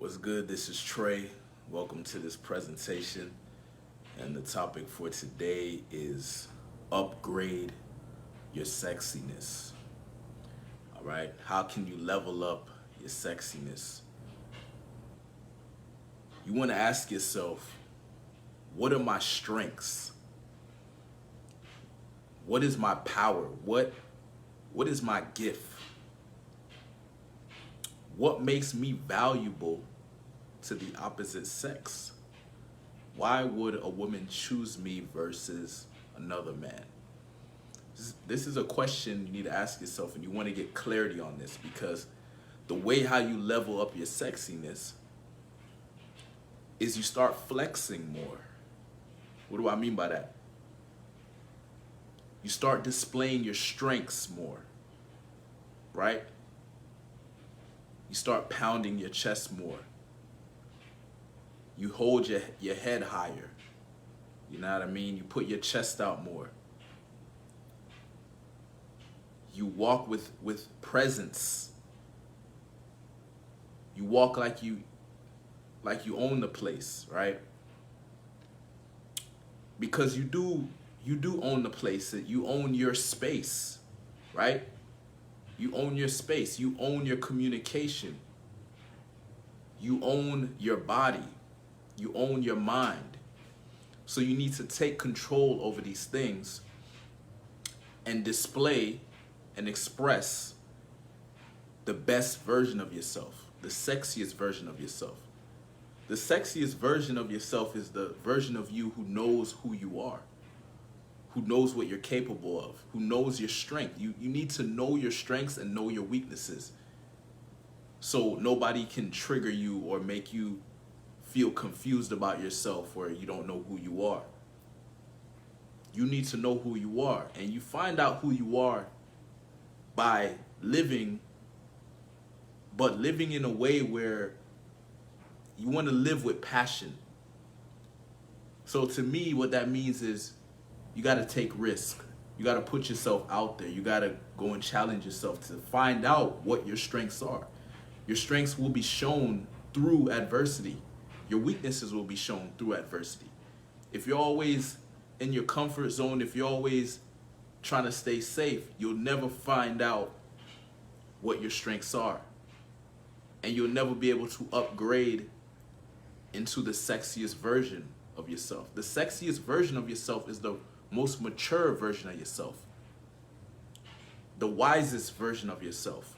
What's good? This is Trey. Welcome to this presentation. And the topic for today is upgrade your sexiness. All right. How can you level up your sexiness? You want to ask yourself, what are my strengths? What is my power? What is my gift? What makes me valuable to the opposite sex? Why would a woman choose me versus another man? This is a question you need to ask yourself, and you want to get clarity on this, because the way how you level up your sexiness is you start flexing more. What do I mean by that? You start displaying your strengths more, right? You start pounding your chest more. You hold your head higher. You know what I mean? You put your chest out more. You walk with presence. You walk like you own the place, right? Because you do own the place. You own your space, right? You own your space. You own your communication. You own your body. You own your mind. So you need to take control over these things and display and express the best version of yourself, the sexiest version of yourself. The sexiest version of yourself is the version of you who knows who you are, who knows what you're capable of, who knows your strength. You need to know your strengths and know your weaknesses, so nobody can trigger you or make you feel confused about yourself or you don't know who you are. You need to know who you are, and you find out who you are by living, but living in a way where you want to live with passion. So to me, what that means is you got to take risk. You got to put yourself out there. You got to go and challenge yourself to find out what your strengths are. Your strengths will be shown through adversity. Your weaknesses will be shown through adversity. If you're always in your comfort zone, if you're always trying to stay safe, you'll never find out what your strengths are. And you'll never be able to upgrade into the sexiest version of yourself. The sexiest version of yourself is the most mature version of yourself, the wisest version of yourself,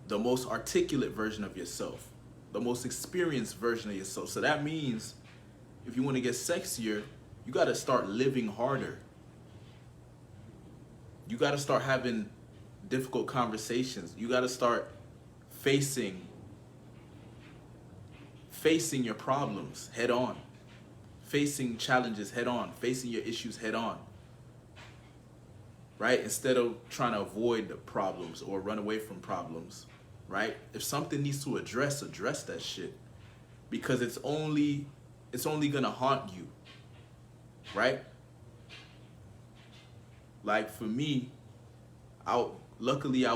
the most articulate version of yourself, the most experienced version of yourself. So that means if you want to get sexier, you got to start living harder. You got to start having difficult conversations. You got to start facing your problems head on, facing challenges head on, facing your issues head on, right? Instead of trying to avoid the problems or run away from problems, right? If something needs to address that shit, because it's only gonna haunt you, right? Like for me, fortunately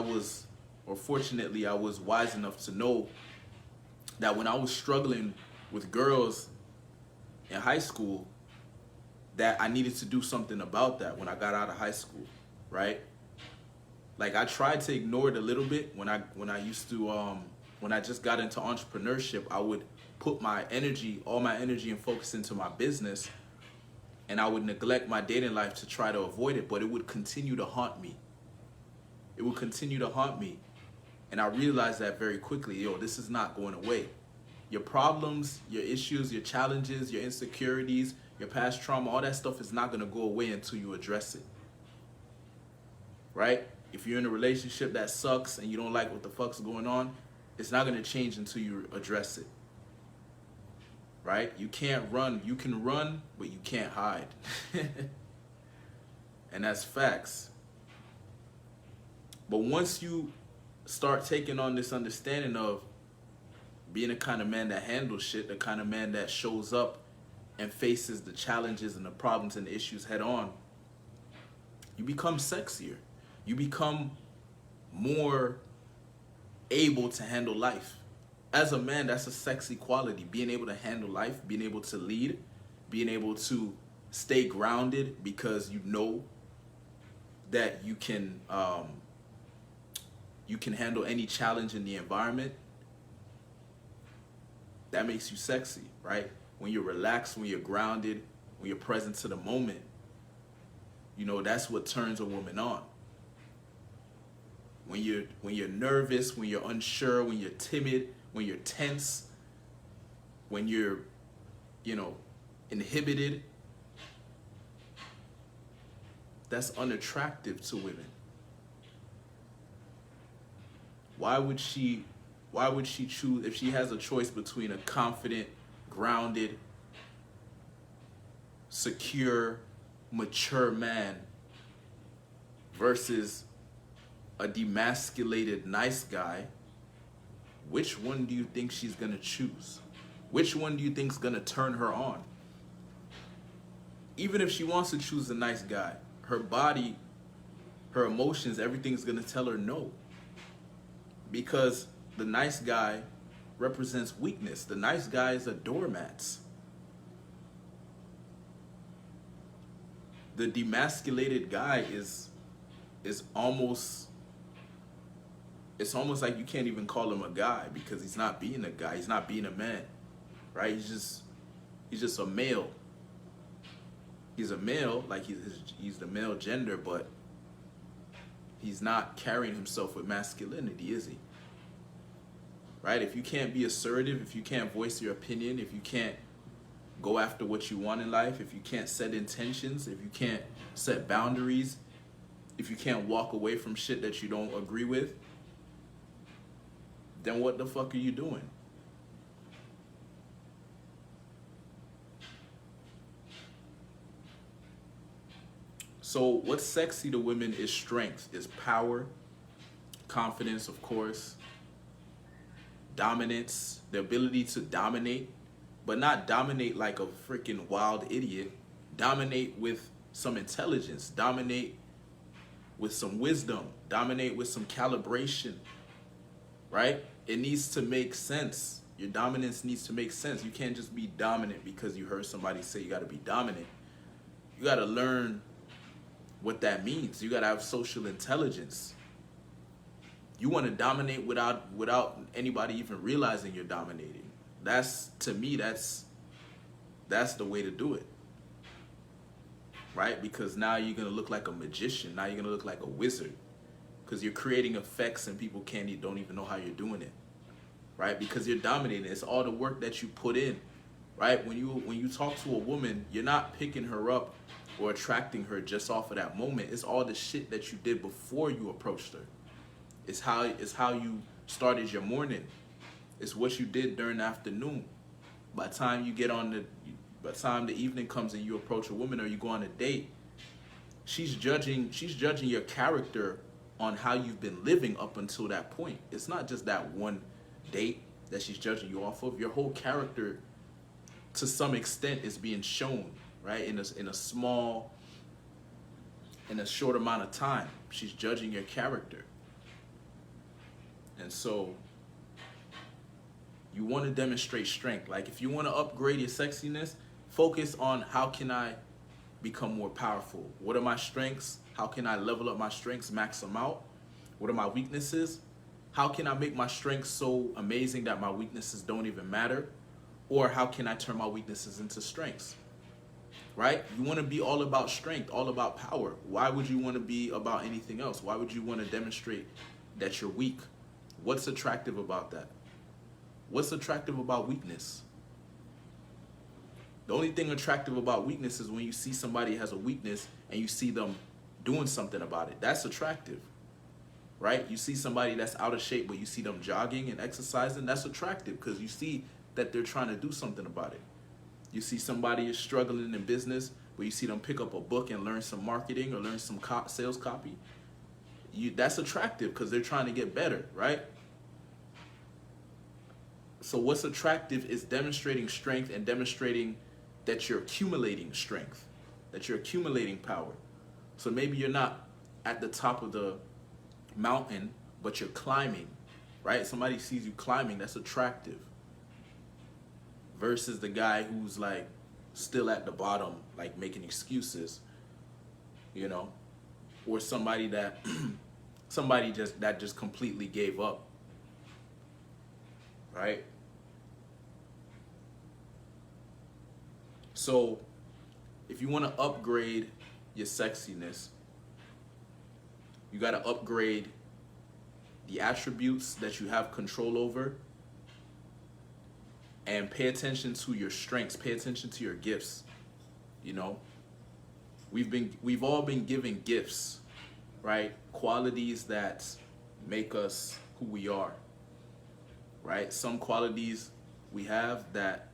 I was wise enough to know that when I was struggling with girls in high school, that I needed to do something about that when I got out of high school, right? Like I tried to ignore it a little bit when I just got into entrepreneurship. I would put all my energy and focus into my business, and I would neglect my dating life to try to avoid it, but it would continue to haunt me. It would continue to haunt me. And I realized that very quickly, this is not going away. Your problems, your issues, your challenges, your insecurities, your past trauma, all that stuff is not going to go away until you address it, right? If you're in a relationship that sucks and you don't like what the fuck's going on, it's not going to change until you address it, right? You can't run. You can run, but you can't hide. And that's facts. But once you start taking on this understanding of being the kind of man that handles shit, the kind of man that shows up and faces the challenges and the problems and the issues head on, you become sexier. You become more able to handle life. As a man, that's a sexy quality. Being able to handle life, being able to lead, being able to stay grounded because you know that you can handle any challenge in the environment. That makes you sexy, right? When you're relaxed, when you're grounded, when you're present to the moment, you know, that's what turns a woman on. When you're nervous, when you're unsure, when you're timid, when you're tense, when you're, you know, inhibited, that's unattractive to women. Why would she choose, if she has a choice between a confident, grounded, secure, mature man versus a demasculated nice guy? Which one do you think she's gonna choose? Which one do you think's gonna turn her on? Even if she wants to choose the nice guy, her body, her emotions, everything's gonna tell her no. Because the nice guy represents weakness. The nice guys are doormats. The demasculated guy is almost, it's almost like you can't even call him a guy because he's not being a guy. He's not being a man, right? He's just a male. He's a male, like he's the male gender, but he's not carrying himself with masculinity, is he? Right? If you can't be assertive, if you can't voice your opinion, if you can't go after what you want in life, if you can't set intentions, if you can't set boundaries, if you can't walk away from shit that you don't agree with, then what the fuck are you doing? So what's sexy to women is strength, is power, confidence, of course, dominance, the ability to dominate, but not dominate like a freaking wild idiot. Dominate with some intelligence, dominate with some wisdom, dominate with some calibration, right? It needs to make sense. Your dominance needs to make sense. You can't just be dominant because you heard somebody say you got to be dominant. You got to learn what that means. You got to have social intelligence. You want to dominate without anybody even realizing you're dominating. That's, to me, that's the way to do it. Right? Because now you're going to look like a magician. Now you're going to look like a wizard. Because you're creating effects and people don't even know how you're doing it. Right? Because you're dominating. It's all the work that you put in. Right? When you talk to a woman, you're not picking her up or attracting her just off of that moment. It's all the shit that you did before you approached her. It's how you started your morning. It's what you did during the afternoon. By the time by the time the evening comes and you approach a woman or you go on a date, she's judging your character on how you've been living up until that point. It's not just that one date that she's judging you off of. Your whole character, to some extent, is being shown, right? In a short amount of time. She's judging your character. And so you want to demonstrate strength. Like if you want to upgrade your sexiness, focus on how can I become more powerful? What are my strengths? How can I level up my strengths, max them out? What are my weaknesses? How can I make my strengths so amazing that my weaknesses don't even matter? Or how can I turn my weaknesses into strengths? Right? You want to be all about strength, all about power. Why would you want to be about anything else? Why would you want to demonstrate that you're weak? What's attractive about that? What's attractive about weakness? The only thing attractive about weakness is when you see somebody has a weakness and you see them doing something about it. That's attractive, right? You see somebody that's out of shape, but you see them jogging and exercising. That's attractive because you see that they're trying to do something about it. You see somebody is struggling in business, but you see them pick up a book and learn some marketing or learn some sales copy. That's attractive because they're trying to get better, right? So what's attractive is demonstrating strength and demonstrating that you're accumulating strength, that you're accumulating power. So maybe you're not at the top of the mountain, but you're climbing. right? Somebody sees you climbing, that's attractive. Versus the guy who's like still at the bottom, like making excuses, you know, or somebody that just completely gave up, right? So if you want to upgrade your sexiness, you got to upgrade the attributes that you have control over, and pay attention to your strengths, pay attention to your gifts. You know, we've all been given gifts, right? Qualities that make us who we are, right? Some qualities we have that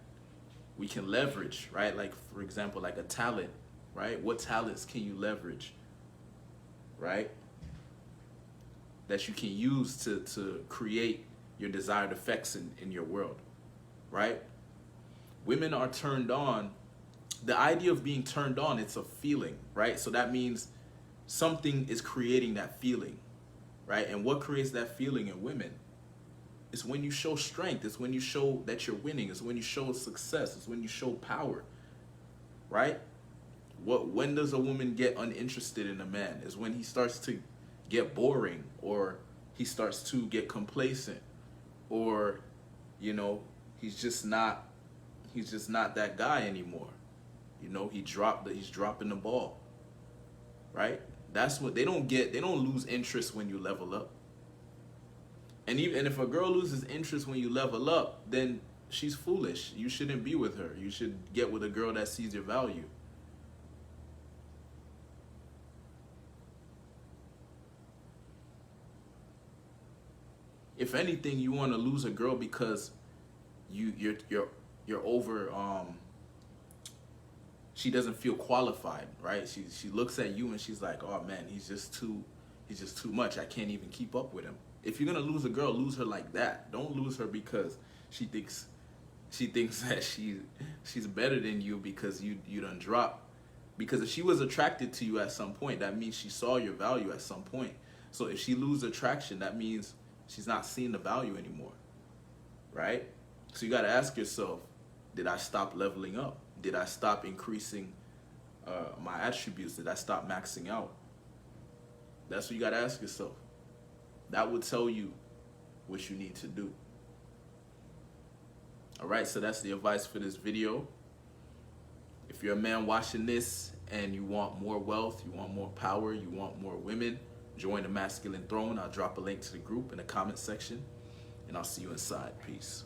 we can leverage, right? Like, for example, like a talent, right? What talents can you leverage, right? That you can use to create your desired effects in your world, right? Women are turned on. The idea of being turned on, it's a feeling, right? So that means something is creating that feeling, right? And what creates that feeling in women is when you show strength. It's when you show that you're winning. It's when you show success. It's when you show power, right? When does a woman get uninterested in a man? Is when he starts to get boring, or he starts to get complacent, or, you know, he's just not that guy anymore. You know, he's dropping the ball, right? That's what they don't lose interest when you level up. And if a girl loses interest when you level up, then she's foolish. You shouldn't be with her. You should get with a girl that sees your value. If anything, you want to lose a girl because you're over. She doesn't feel qualified, right? She looks at you and she's like, oh man, he's just too much. I can't even keep up with him. If you're gonna lose a girl, lose her like that. Don't lose her because she thinks that she's better than you because you done drop. Because if she was attracted to you at some point, that means she saw your value at some point. So if she loses attraction, that means she's not seeing the value anymore, right? So you got to ask yourself, did I stop leveling up? Did I stop increasing my attributes? Did I stop maxing out? That's what you got to ask yourself. That would tell you what you need to do. All right, so that's the advice for this video. If you're a man watching this and you want more wealth, you want more power, you want more women, join the Masculine Throne. I'll drop a link to the group in the comment section, and I'll see you inside. Peace.